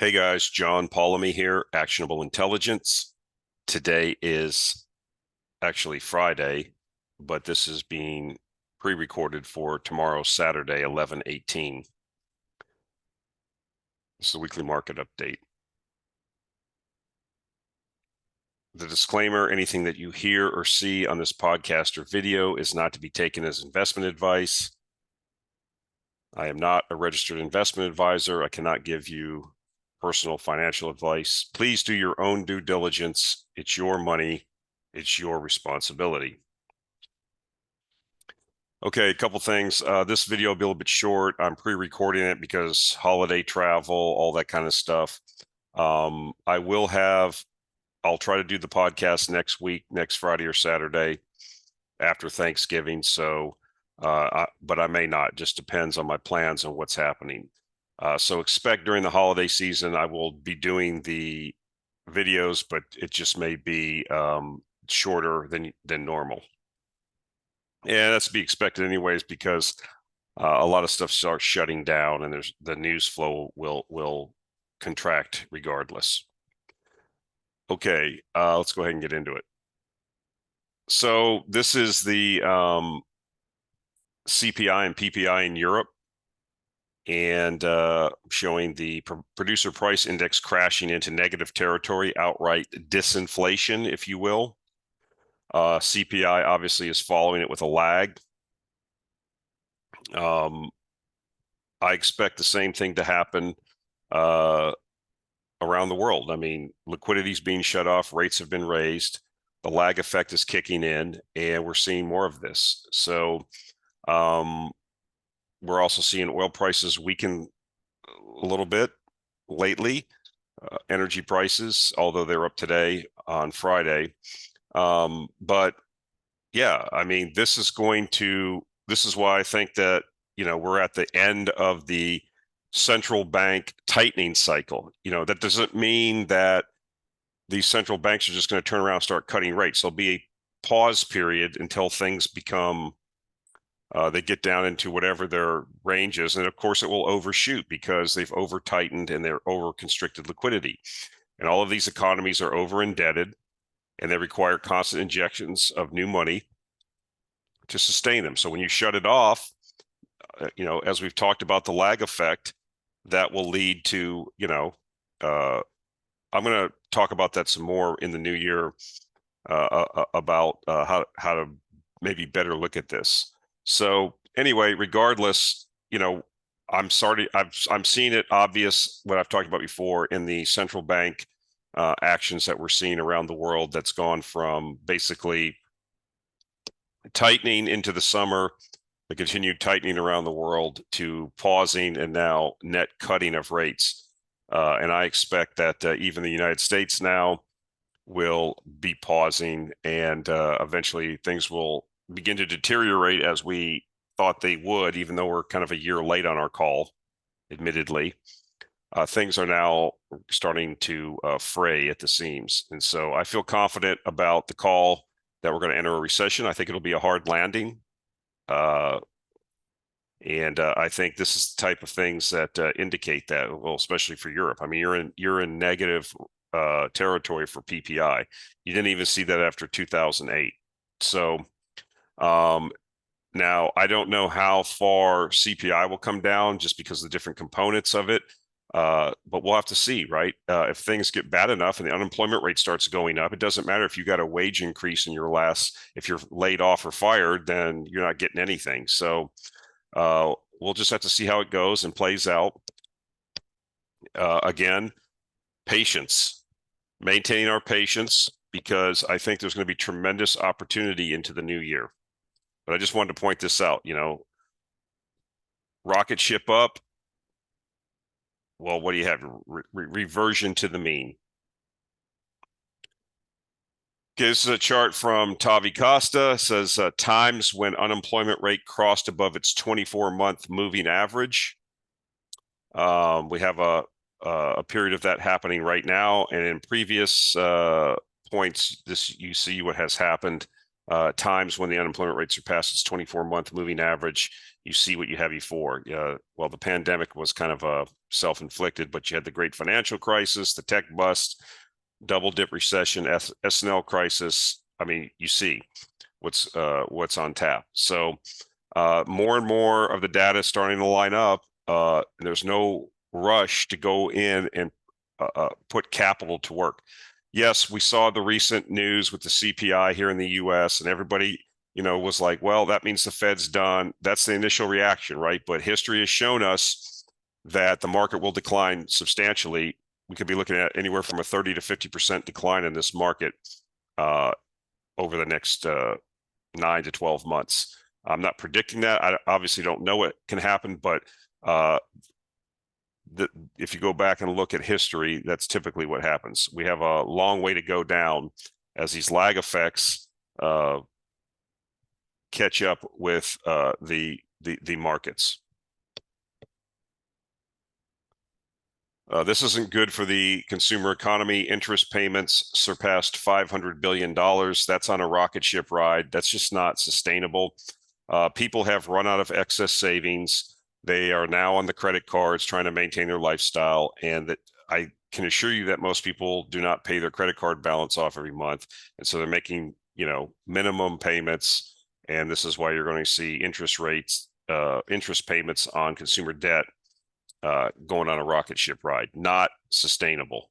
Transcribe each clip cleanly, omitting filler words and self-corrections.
Hey guys, John Polemy here, Actionable Intelligence. Today is actually Friday, but this is being pre-recorded for tomorrow, Saturday, 11/18. This is a weekly market update. The disclaimer, anything that you hear or see on this podcast or video is not to be taken as investment advice. I am not a registered investment advisor. I cannot give you personal financial advice. Please do your own due diligence. It's your money. It's your responsibility. Okay, a couple things. This video will be a little bit short. I'm pre-recording it because holiday travel, all that kind of stuff. I'll try to do the podcast next week, next Friday or Saturday after Thanksgiving. But I may not. Just depends on my plans and what's happening. So expect during the holiday season, I will be doing the videos, but it just may be shorter than normal. Yeah, that's to be expected anyways, because a lot of stuff starts shutting down, and the news flow will contract regardless. Okay, let's go ahead and get into it. So this is the CPI and PPI in Europe, and showing the producer price index crashing into negative territory, outright disinflation, if you will. CPI obviously is following it with a lag. I expect the same thing to happen around the world. I mean, liquidity is being shut off, rates have been raised, the lag effect is kicking in, and we're seeing more of this. So we're also seeing oil prices weaken a little bit lately. Energy prices, although they're up today on Friday. But yeah, I mean, this is why I think that, we're at the end of the central bank tightening cycle. That doesn't mean that these central banks are just going to turn around and start cutting rates. There'll be a pause period until things become, they get down into whatever their range is. And of course, it will overshoot because they've over tightened and they're over constricted liquidity. And all of these economies are over indebted, and they require constant injections of new money to sustain them. So when you shut it off, as we've talked about the lag effect, that will lead to, I'm going to talk about that some more in the new year, about how to maybe better look at this. So anyway, regardless, I'm seeing it obvious what I've talked about before in the central bank actions that we're seeing around the world. That's gone from basically tightening into the summer, the continued tightening around the world, to pausing and now net cutting of rates. And I expect that even the United States now will be pausing, and eventually things will begin to deteriorate as we thought they would, even though we're kind of a year late on our call, admittedly. Things are now starting to fray at the seams. And so I feel confident about the call that we're going to enter a recession. I think it'll be a hard landing. And I think this is the type of things that indicate that, well, especially for Europe. I mean, you're in negative territory for PPI. You didn't even see that after 2008. So now I don't know how far CPI will come down just because of the different components of it. But we'll have to see, right? If things get bad enough and the unemployment rate starts going up, it doesn't matter if you got a wage increase in if you're laid off or fired, then you're not getting anything. So we'll just have to see how it goes and plays out. Again, patience, maintaining our patience, because I think there's going to be tremendous opportunity into the new year. But I just wanted to point this out, rocket ship up. Well, what do you have? Reversion to the mean. Okay, this is a chart from Tavi Costa. It says times when unemployment rate crossed above its 24-month moving average. We have a period of that happening right now, and in previous points, you see what has happened. Times when the unemployment rate surpasses its 24-month moving average. you see what you have before. Well, the pandemic was kind of self-inflicted, but you had the great financial crisis, the tech bust, double dip recession, S&L crisis. I mean, you see what's on tap. So more and more of the data is starting to line up. There's no rush to go in and put capital to work. Yes, we saw the recent news with the CPI here in the US, and everybody, was like, well, that means the Fed's done. That's the initial reaction, right? But history has shown us that the market will decline substantially. We could be looking at anywhere from a 30 to 50% decline in this market over the next 9 to 12 months. I'm not predicting that. I obviously don't know what can happen, but if you go back and look at history, that's typically what happens. We have a long way to go down as these lag effects catch up with the markets. This isn't good for the consumer economy. Interest payments surpassed $500 billion. That's on a rocket ship ride. That's just not sustainable. People have run out of excess savings. They are now on the credit cards trying to maintain their lifestyle. And that I can assure you that most people do not pay their credit card balance off every month. And so they're making, minimum payments. And this is why you're going to see interest payments on consumer debt going on a rocket ship ride, not sustainable.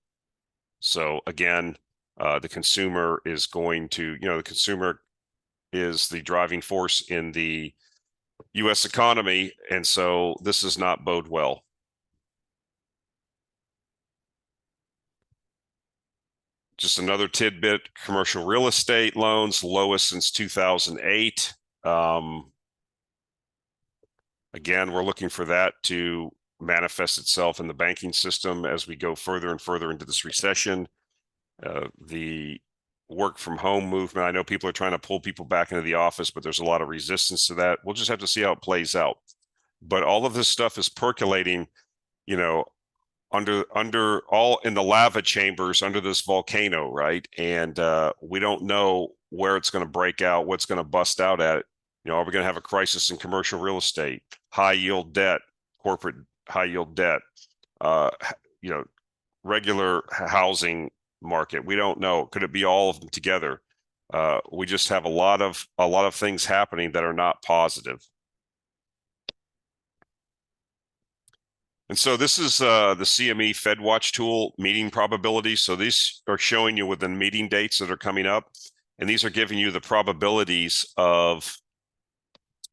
So again, the consumer is going to, the consumer is the driving force in the U.S. economy, and so this does not bode well. Just another tidbit, commercial real estate loans, lowest since 2008. Again, we're looking for that to manifest itself in the banking system as we go further and further into this recession. The work from home movement, I know people are trying to pull people back into the office, but there's a lot of resistance to that. We'll just have to see how it plays out. But all of this stuff is percolating, under all in the lava chambers under this volcano, right? And we don't know where it's going to break out, what's going to bust out at it. Are we going to have a crisis in commercial real estate, high yield debt, corporate high yield debt, regular housing market? We don't know. Could it be all of them together? We just have a lot of things happening that are not positive. And so this is the CME FedWatch tool meeting probabilities. So these are showing you within meeting dates that are coming up, and these are giving you the probabilities of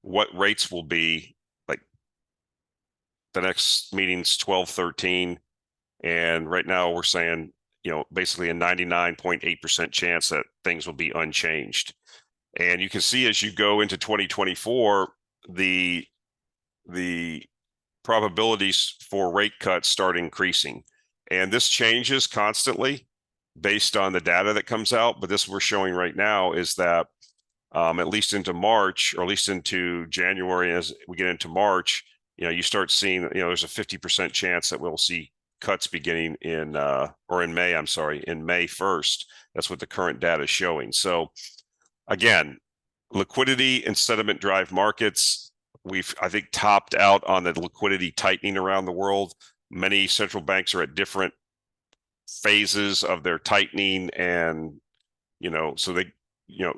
what rates will be. Like the next meeting's 12/13, and right now we're saying, basically a 99.8% chance that things will be unchanged. And you can see as you go into 2024, the probabilities for rate cuts start increasing. And this changes constantly based on the data that comes out. But this we're showing right now is that at least into March, or at least into January, as we get into March, you start seeing, there's a 50% chance that we'll see cuts beginning in May 1st. That's what the current data is showing. So again, liquidity and sentiment drive markets. We've, I think, topped out on the liquidity tightening around the world. Many central banks are at different phases of their tightening, and so they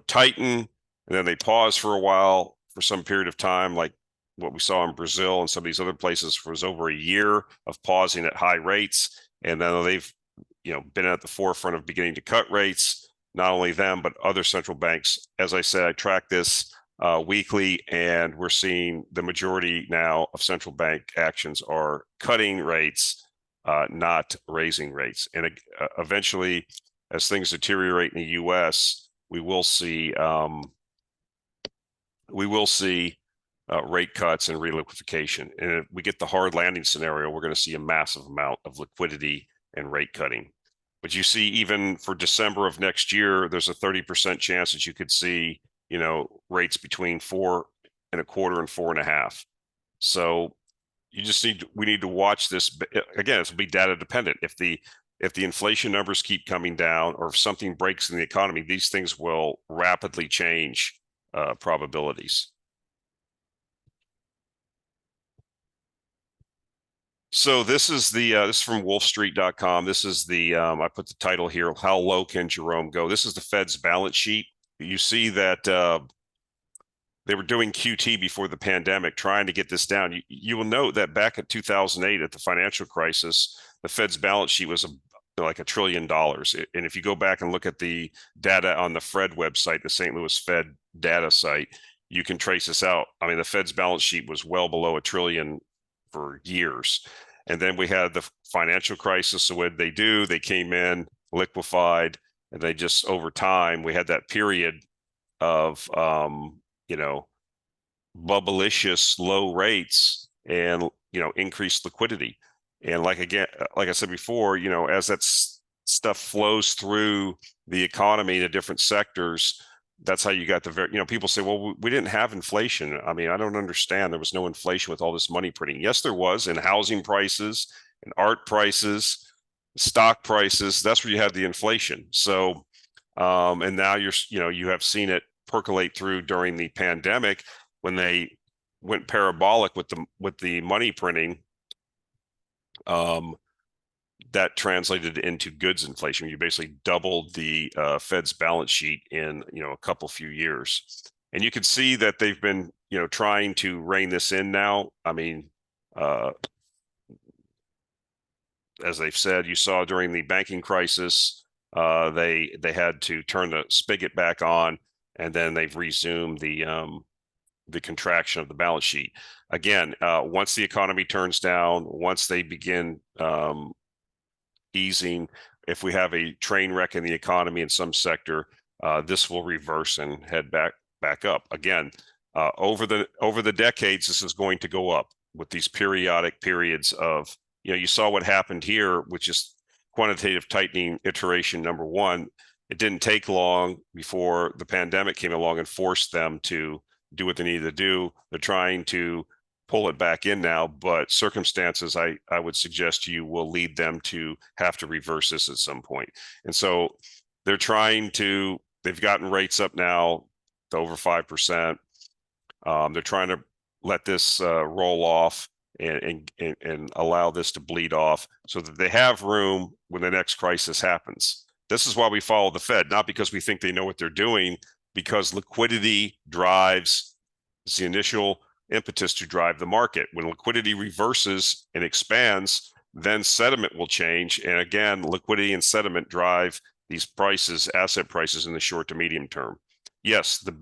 tighten and then they pause for a while for some period of time, like what we saw in Brazil and some of these other places was over a year of pausing at high rates, and then they've been at the forefront of beginning to cut rates. Not only them, but other central banks. As I said, I track this weekly, and we're seeing the majority now of central bank actions are cutting rates, not raising rates. And eventually, as things deteriorate in the U.S., we will see rate cuts and reliquification. And if we get the hard landing scenario, we're going to see a massive amount of liquidity and rate cutting. But you see, even for December of next year, there's a 30% chance that you could see, rates between 4.25% and 4.5%. So we need to watch this. Again, it's will be data dependent. If the inflation numbers keep coming down, or if something breaks in the economy, these things will rapidly change probabilities. So this is this is from wolfstreet.com. This is I put the title here, How Low Can Jerome Go? This is the Fed's balance sheet. You see that they were doing QT before the pandemic, trying to get this down. You will note that back in 2008 at the financial crisis, the Fed's balance sheet was like $1 trillion. And if you go back and look at the data on the Fed website, the St. Louis Fed data site, you can trace this out. I mean, the Fed's balance sheet was well below $1 trillion for years. And then we had the financial crisis. So what did they do? They came in, liquefied, and they just over time, we had that period of you know, bubblicious low rates and, increased liquidity. And like I said before, as that stuff flows through the economy to different sectors, that's how you got people say, well, we didn't have inflation. I mean, I don't understand. There was no inflation with all this money printing. Yes, there was in housing prices and art prices, stock prices. That's where you have the inflation. So, and now you have seen it percolate through during the pandemic when they went parabolic with the money printing. That translated into goods inflation. You basically doubled the Fed's balance sheet in a couple few years, and you can see that they've been trying to rein this in now. I mean, as they've said, you saw during the banking crisis, they had to turn the spigot back on, and then they've resumed the contraction of the balance sheet again. Once the economy turns down, once they begin easing, if we have a train wreck in the economy in some sector, this will reverse and head back up again. Over the decades, this is going to go up with these periodic periods of, you saw what happened here, which is quantitative tightening iteration number one. It didn't take long before the pandemic came along and forced them to do what they needed to do. They're trying to pull it back in now, but circumstances, I would suggest to you, will lead them to have to reverse this at some point. And so they've gotten rates up now to over 5%. They're trying to let this roll off and allow this to bleed off so that they have room when the next crisis happens. This is why we follow the Fed, not because we think they know what they're doing, because liquidity drives the initial impetus to drive the market. When liquidity reverses and expands, then sentiment will change. And again, liquidity and sentiment drive these prices, asset prices in the short to medium term. Yes, the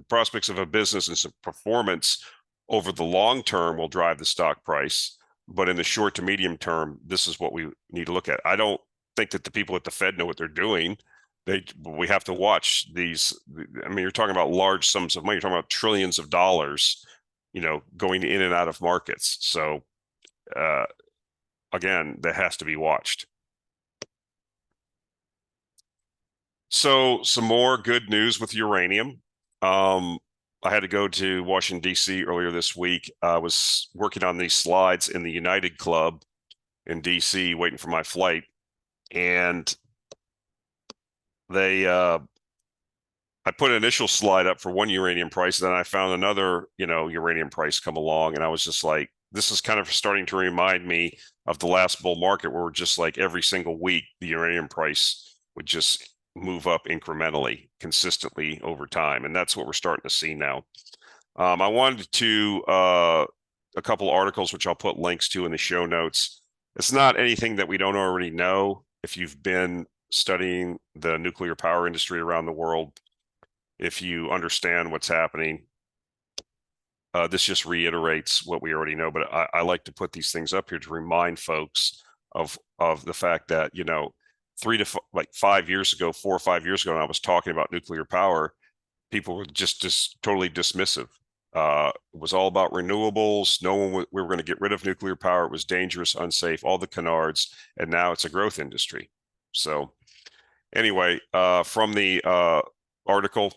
prospects of a business and some performance over the long term will drive the stock price. But in the short to medium term, this is what we need to look at. I don't think that the people at the Fed know what they're doing. We have to watch these. I mean, you're talking about large sums of money. You're talking about trillions of dollars, going in and out of markets. So, again, that has to be watched. So, some more good news with uranium. I had to go to Washington, D.C. earlier this week. I was working on these slides in the United Club in D.C., waiting for my flight, and I put an initial slide up for one uranium price, then I found another, uranium price come along, and I was just like, this is kind of starting to remind me of the last bull market, where just like every single week, the uranium price would just move up incrementally, consistently over time, and that's what we're starting to see now. I wanted to a couple articles, which I'll put links to in the show notes. It's not anything that we don't already know. If you've been studying the nuclear power industry around the world, if you understand what's happening, this just reiterates what we already know. But I like to put these things up here to remind folks of the fact that 5 years ago, 4 or 5 years ago, when I was talking about nuclear power, people were just totally dismissive. It was all about renewables. We were going to get rid of nuclear power. It was dangerous, unsafe, all the canards, and now it's a growth industry. So anyway, from the article,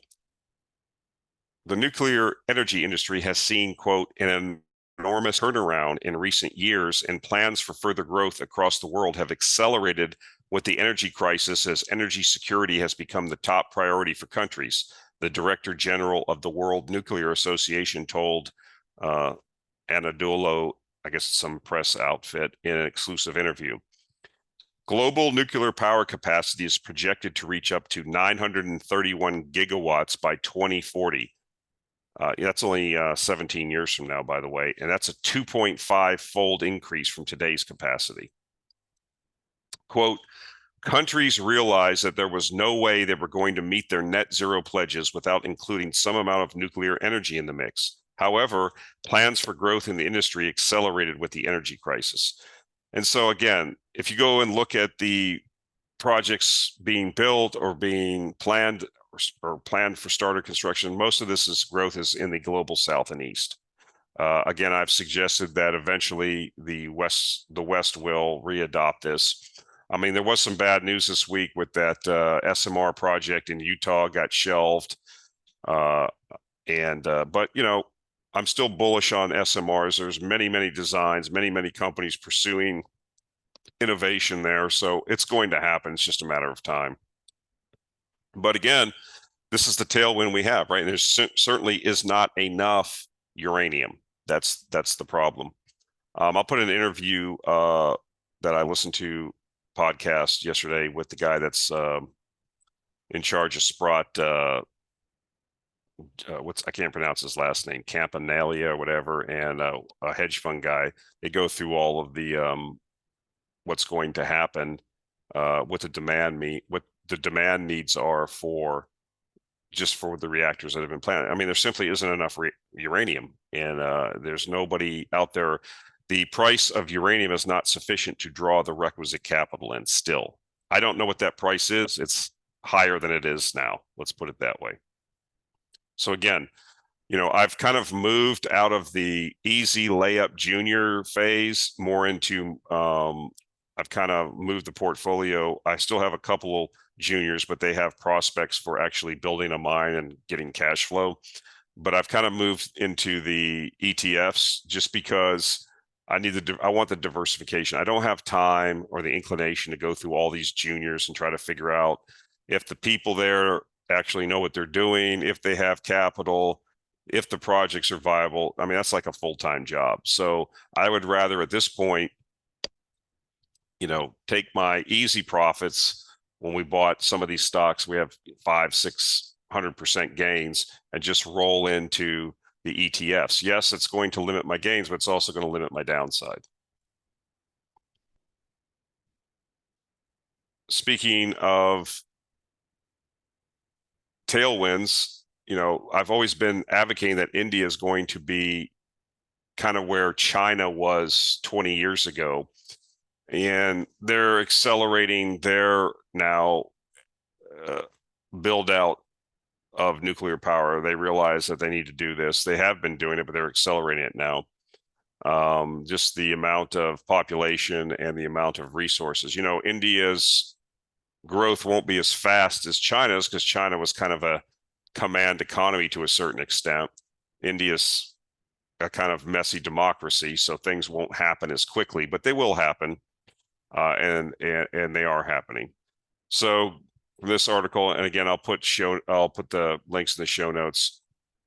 the nuclear energy industry has seen, quote, an enormous turnaround in recent years, and plans for further growth across the world have accelerated with the energy crisis, as energy security has become the top priority for countries. The Director General of the World Nuclear Association told Anadolu I guess some press outfit, in an exclusive interview. Global nuclear power capacity is projected to reach up to 931 gigawatts by 2040. That's only 17 years from now, by the way, and that's a 2.5-fold increase from today's capacity. Quote, countries realized that there was no way they were going to meet their net zero pledges without including some amount of nuclear energy in the mix. However, plans for growth in the industry accelerated with the energy crisis. And so again, if you go and look at the projects being built or being planned or planned for starter construction, most of this growth is in the global south and east. Again, I've suggested that eventually the West will readopt this. I mean, there was some bad news this week with that SMR project in Utah got shelved. But you know, I'm still bullish on SMRs. There's many designs, many companies pursuing innovation there. So it's going to happen. It's just a matter of time. But again, this is the tailwind we have, right? And there certainly is not enough uranium. That's the problem. I'll put an interview that I listened to podcast yesterday with the guy that's in charge of Sprott. I can't pronounce his last name, Campanella or whatever, and a hedge fund guy. They go through all of the what's going to happen, what the demand needs are for the reactors that have been planned. I mean, there simply isn't enough uranium, and there's nobody out there. The price of uranium is not sufficient to draw the requisite capital in still. I don't know what that price is. It's higher than it is now. Let's put it that way. So again, you know, I've kind of moved out of the easy layup junior phase more into, I've kind of moved the portfolio. I still have a couple of juniors, but they have prospects for actually building a mine and getting cash flow. But I've kind of moved into the ETFs just because I want the diversification. I don't have time or the inclination to go through all these juniors and try to figure out if the people there actually know what they're doing, if they have capital, if the projects are viable. I mean, that's like a full-time job. So I would rather at this point, you know, take my easy profits. When we bought some of these stocks, we have 500-600% gains, and just roll into the ETFs. Yes, it's going to limit my gains, but it's also going to limit my downside. Speaking of tailwinds, you know, I've always been advocating that India is going to be kind of where China was 20 years ago. And they're accelerating their now build out of nuclear power. They realize that they need to do this. They have been doing it, but they're accelerating it now. Just the amount of population and the amount of resources. You know, India's growth won't be as fast as China's because China was kind of a command economy to a certain extent. India's a kind of messy democracy, so things won't happen as quickly, but they will happen, and they are happening. So from this article, and again, I'll put the links in the show notes.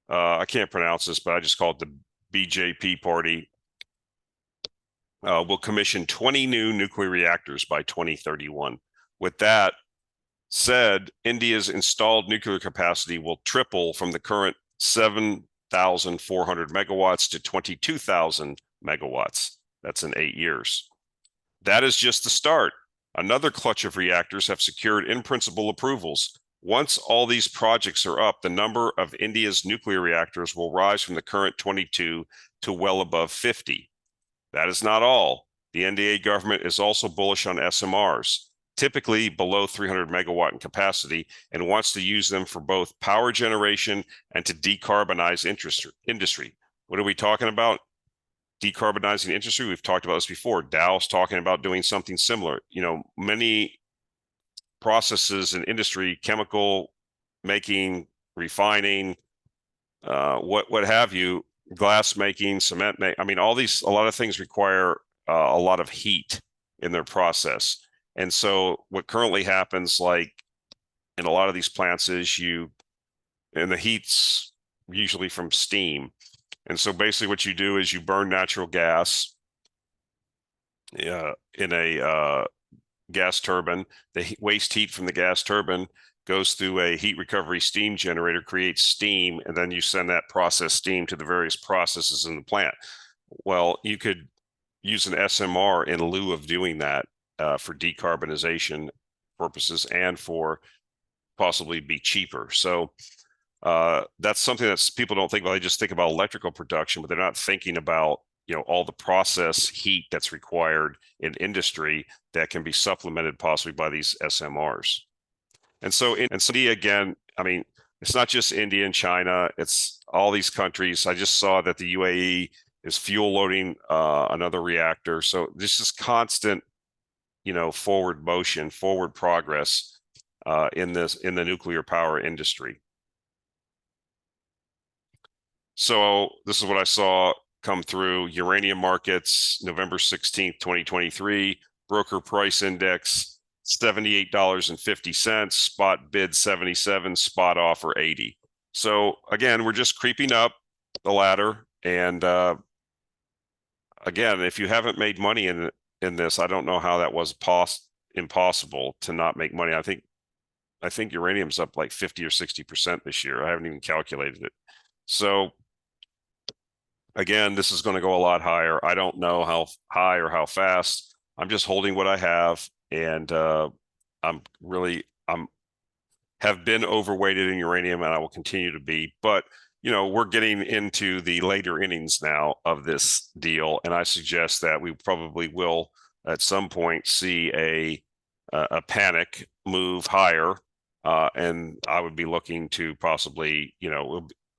I can't pronounce this, but I just call it the BJP party. Will commission 20 new nuclear reactors by 2031. With that said, India's installed nuclear capacity will triple from the current 7,400 megawatts to 22,000 megawatts. That's in 8 years. That is just the start. Another clutch of reactors have secured in-principle approvals. Once all these projects are up, the number of India's nuclear reactors will rise from the current 22 to well above 50. That is not all. The NDA government is also bullish on SMRs, typically below 300 megawatt in capacity, and wants to use them for both power generation and to decarbonize industry. What are we talking about? Decarbonizing industry. We've talked about this before. Dow's talking about doing something similar. You know, many processes in industry, chemical making, refining, what have you, glass making, cement making. I mean, a lot of things require a lot of heat in their process. And so what currently happens, like in a lot of these plants, is and the heat's usually from steam. And so basically what you do is you burn natural gas, in a gas turbine. The waste heat from the gas turbine goes through a heat recovery steam generator, creates steam, and then you send that processed steam to the various processes in the plant. Well, you could use an SMR in lieu of doing that for decarbonization purposes and for possibly be cheaper. So that's something that people don't think about. They just think about electrical production, but they're not thinking about all the process heat that's required in industry that can be supplemented possibly by these SMRs. And so India, again, I mean, it's not just India and China, it's all these countries. I just saw that the UAE is fuel loading another reactor. So this is constant, forward motion, forward progress in the nuclear power industry. So this is what I saw come through. Uranium markets, November 16th, 2023, broker price index, $78.50, spot bid 77, spot offer 80. So again, we're just creeping up the ladder. And again, if you haven't made money in this, I don't know how that was impossible to not make money. I think uranium's up like 50 or 60% this year. I haven't even calculated it. So again, this is going to go a lot higher. I don't know how high or how fast. I'm just holding what I have, and I'm have been overweighted in uranium, and I will continue to be. But we're getting into the later innings now of this deal, and I suggest that we probably will at some point see a panic move higher, and I would be looking to possibly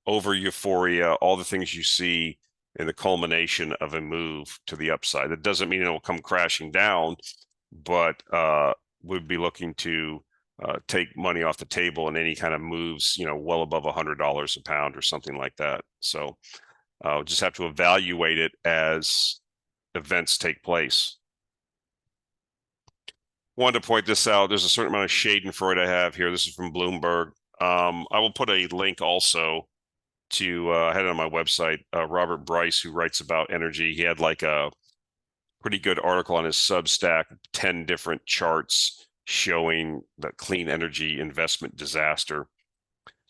over euphoria, all the things you see in the culmination of a move to the upside. That doesn't mean it will come crashing down, but we'd be looking to take money off the table in any kind of moves, well above $100 a pound or something like that. So we'll just have to evaluate it as events take place. Wanted to point this out. There's a certain amount of Schadenfreude I have here. This is from Bloomberg. I will put a link also to head on my website. Robert Bryce, who writes about energy, he had like a pretty good article on his Substack, 10 different charts showing the clean energy investment disaster.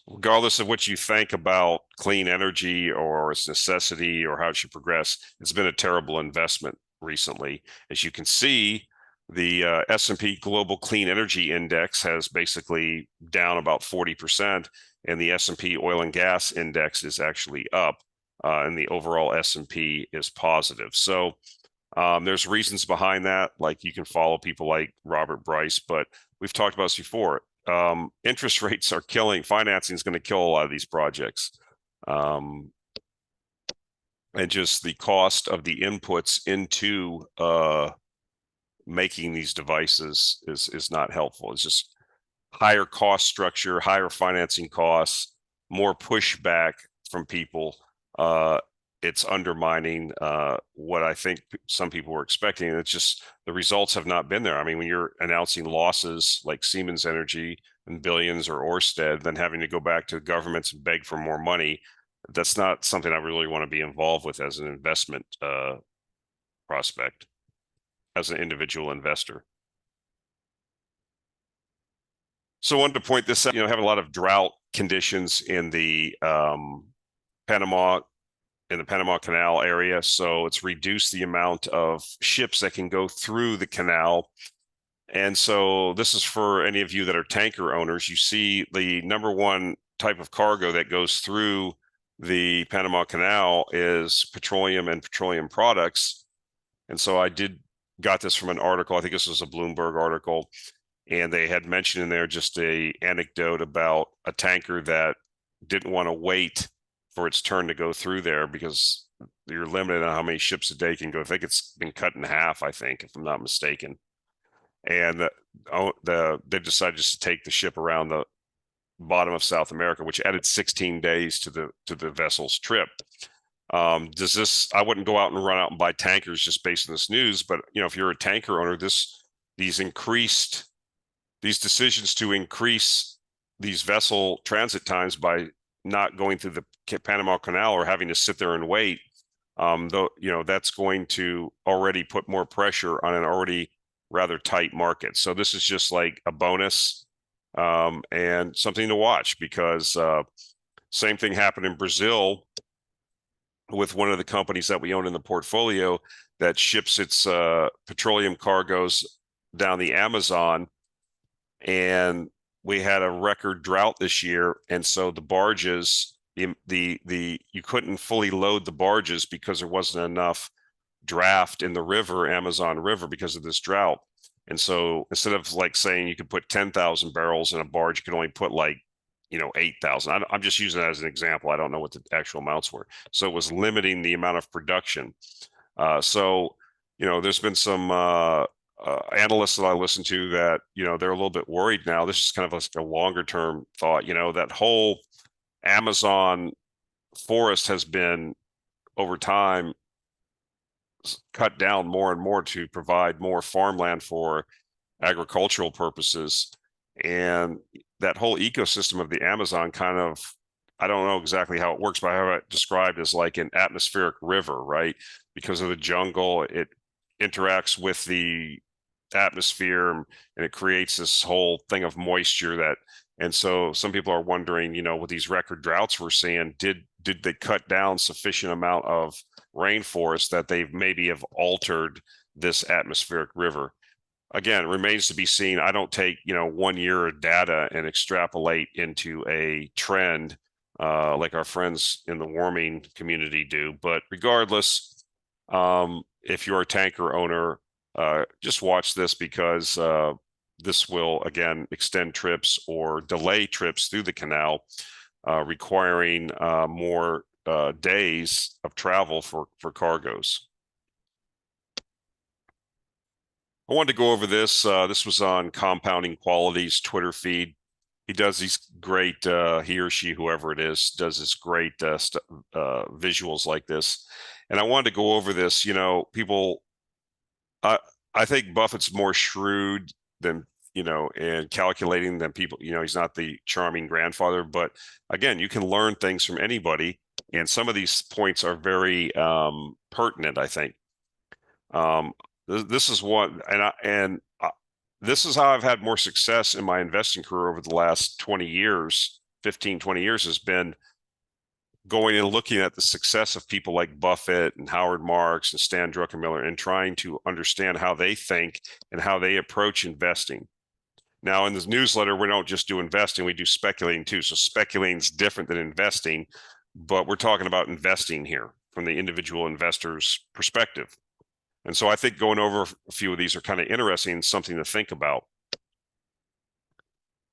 Regardless of what you think about clean energy or its necessity or how it should progress, it's been a terrible investment recently. As you can see, the S&P Global Clean Energy Index has basically down about 40%, and the S&P Oil and Gas Index is actually up, and the overall S&P is positive. So there's reasons behind that, like you can follow people like Robert Bryce, but we've talked about this before. Interest rates are killing, financing is going to kill a lot of these projects. And just the cost of the inputs into making these devices is not helpful. It's just higher cost structure, higher financing costs, more pushback from people. It's undermining what I think some people were expecting. It's just the results have not been there. I mean, when you're announcing losses like Siemens Energy and billions or Ørsted, then having to go back to governments and beg for more money, that's not something I really want to be involved with as an investment prospect, as an individual investor. So I wanted to point this out, have a lot of drought conditions in the Panama Canal area. So it's reduced the amount of ships that can go through the canal. And so this is for any of you that are tanker owners. You see the number one type of cargo that goes through the Panama Canal is petroleum and petroleum products. And so I got this from an article. I think this was a Bloomberg article. And they had mentioned in there just a anecdote about a tanker that didn't want to wait for its turn to go through there because you're limited on how many ships a day can go. I think it's been cut in half, I think, if I'm not mistaken. And they decided just to take the ship around the bottom of South America, which added 16 days to the vessel's trip. I wouldn't go out and run out and buy tankers just based on this news, but if you're a tanker owner, these decisions to increase these vessel transit times by not going through the Panama Canal or having to sit there and wait though, that's going to already put more pressure on an already rather tight market. So this is just like a bonus, and something to watch, because same thing happened in Brazil with one of the companies that we own in the portfolio that ships its petroleum cargoes down the Amazon, and we had a record drought this year, and so the barges, the you couldn't fully load the barges because there wasn't enough draft in the river, Amazon River, because of this drought. And so instead of like saying you could put 10,000 barrels in a barge, you could only put like 8,000. I'm just using that as an example. I don't know what the actual amounts were. So it was limiting the amount of production. There's been some analysts that I listen to that, they're a little bit worried now. This is kind of like a longer term thought. That whole Amazon forest has been over time cut down more and more to provide more farmland for agricultural purposes. And that whole ecosystem of the Amazon kind of, I don't know exactly how it works, but I have it described as like an atmospheric river, right? Because of the jungle, it interacts with the atmosphere, and it creates this whole thing of moisture and so some people are wondering, with these record droughts we're seeing, did they cut down sufficient amount of rainforest that they maybe have altered this atmospheric river? Again, it remains to be seen. I don't take 1 year of data and extrapolate into a trend like our friends in the warming community do. But regardless, if you're a tanker owner, just watch this, because this will again extend trips or delay trips through the canal, requiring more days of travel for cargoes. I wanted to go over this. This was on Compounding Quality's Twitter feed. He does these great, he or she, whoever it is, does this great visuals like this. And I wanted to go over this. People, I think Buffett's more shrewd than, and calculating than people. He's not the charming grandfather, but again, you can learn things from anybody. And some of these points are very pertinent, I think. This is one, and this is how I've had more success in my investing career over the last 20 years, 15, 20 years, has been going and looking at the success of people like Buffett and Howard Marks and Stan Druckenmiller, and trying to understand how they think and how they approach investing. Now, in this newsletter, we don't just do investing, we do speculating too. So speculating is different than investing, but we're talking about investing here from the individual investor's perspective. And so I think going over a few of these are kind of interesting, something to think about.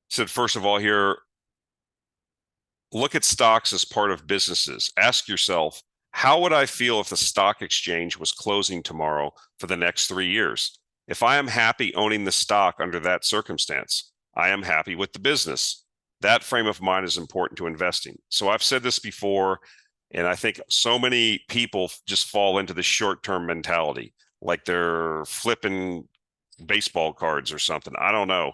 Said, first of all here, look at stocks as part of businesses. Ask yourself, how would I feel if the stock exchange was closing tomorrow for the next 3 years? If I am happy owning the stock under that circumstance, I am happy with the business. That frame of mind is important to investing. So I've said this before, and I think so many people just fall into the short-term mentality, like they're flipping baseball cards or something. I don't know.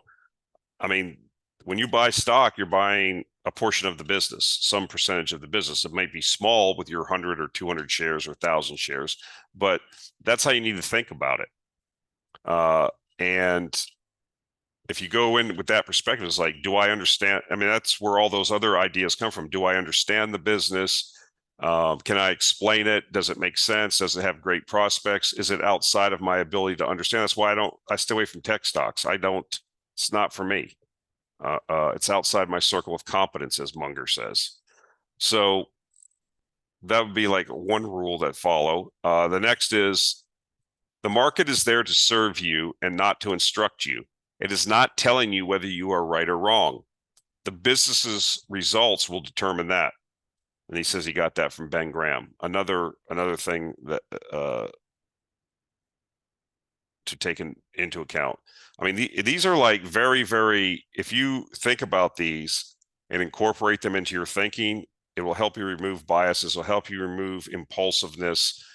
I mean, when you buy stock, you're buying a portion of the business, some percentage of the business. It might be small with your 100 or 200 shares or 1,000 shares, but that's how you need to think about it. And if you go in with that perspective, it's like, do I understand? I mean, that's where all those other ideas come from. Do I understand the business? Can I explain it? Does it make sense? Does it have great prospects? Is it outside of my ability to understand? That's why I stay away from tech stocks. It's not for me. It's outside my circle of competence, as Munger says. So that would be like one rule that follow. The next is, the market is there to serve you and not to instruct you. It is not telling you whether you are right or wrong. The business's results will determine that. And he says he got that from Ben Graham. Another thing that to take into account. I mean, these are like very, very, if you think about these and incorporate them into your thinking, it will help you remove biases, will help you remove impulsiveness,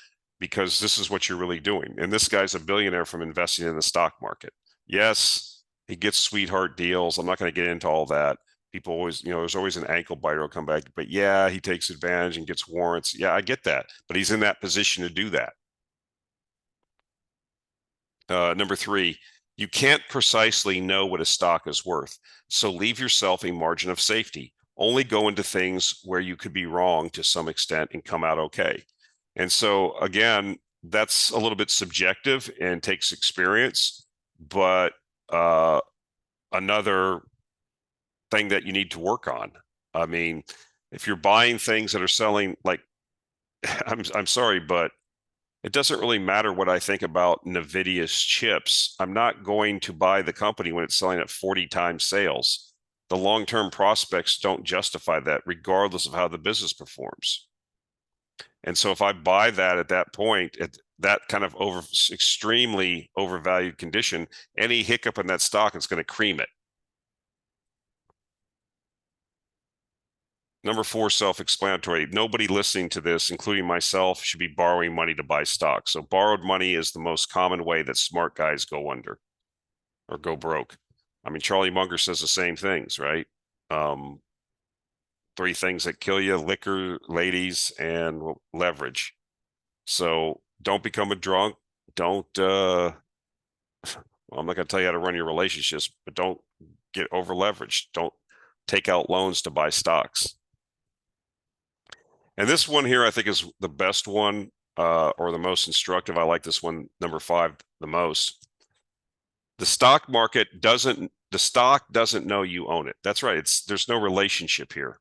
because this is what you're really doing. And this guy's a billionaire from investing in the stock market. Yes, he gets sweetheart deals. I'm not going to get into all that. People always, there's always an ankle biter will come back, but yeah, he takes advantage and gets warrants. Yeah, I get that, but he's in that position to do that. Number three, you can't precisely know what a stock is worth, so leave yourself a margin of safety. Only go into things where you could be wrong to some extent and come out okay. And so again, that's a little bit subjective and takes experience, but another thing that you need to work on. I mean, if you're buying things that are selling, like, I'm sorry, but it doesn't really matter what I think about Nvidia's chips. I'm not going to buy the company when it's selling at 40 times sales. The long-term prospects don't justify that, regardless of how the business performs. And so if I buy that at that point, at that kind of extremely overvalued condition, any hiccup in that stock is going to cream it. Number four, self-explanatory. Nobody listening to this, including myself, should be borrowing money to buy stocks. So borrowed money is the most common way that smart guys go under or go broke. I mean, Charlie Munger says the same things, right? Three things that kill you: liquor, ladies, and leverage. So don't become a drunk. Don't, well, I'm not going to tell you how to run your relationships, but don't get over leveraged. Don't take out loans to buy stocks. And this one here, I think, is the best one, or the most instructive. I like this one, number five, the most. The stock doesn't know you own it. That's right. There's no relationship here.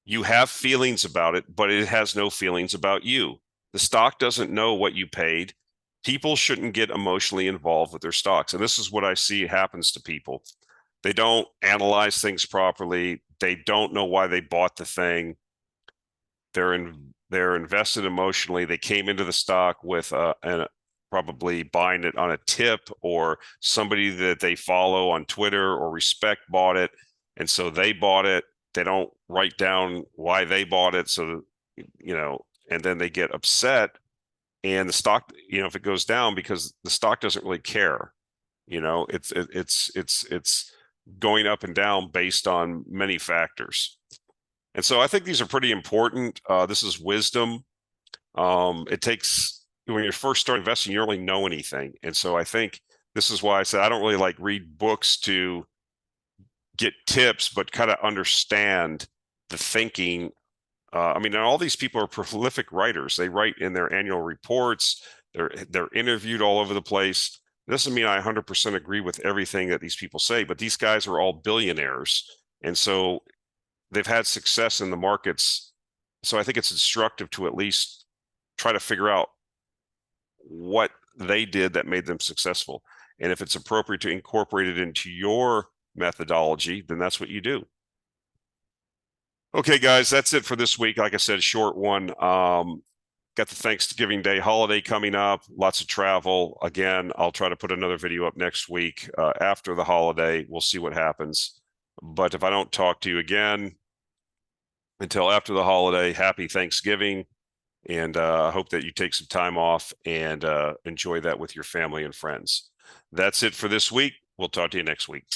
You have feelings about it, but it has no feelings about you. The stock doesn't know what you paid. People shouldn't get emotionally involved with their stocks. And this is what I see happens to people. They don't analyze things properly. They don't know why they bought the thing. They're invested emotionally. They came into the stock with probably buying it on a tip, or somebody that they follow on Twitter or respect bought it, and so they bought it. They don't write down why they bought it, so and then they get upset, and the stock, if it goes down, because the stock doesn't really care. It's going up and down based on many factors. And so I think these are pretty important. This is wisdom. It takes, when you're first starting investing, you don't really know anything. And so I think this is why I said I don't really like read books to get tips, but kind of understand the thinking. I mean, all these people are prolific writers. They write in their annual reports. They're interviewed all over the place. It doesn't mean I 100% agree with everything that these people say, but these guys are all billionaires. And so they've had success in the markets. So I think it's instructive to at least try to figure out what they did that made them successful. And if it's appropriate to incorporate it into your methodology, then that's what you do. Okay, guys, that's it for this week. Like I said, short one. Got the Thanksgiving Day holiday coming up, lots of travel. Again, I'll try to put another video up next week after the holiday. We'll see what happens. But if I don't talk to you again until after the holiday, happy Thanksgiving. And I hope that you take some time off and enjoy that with your family and friends. That's it for this week. We'll talk to you next week.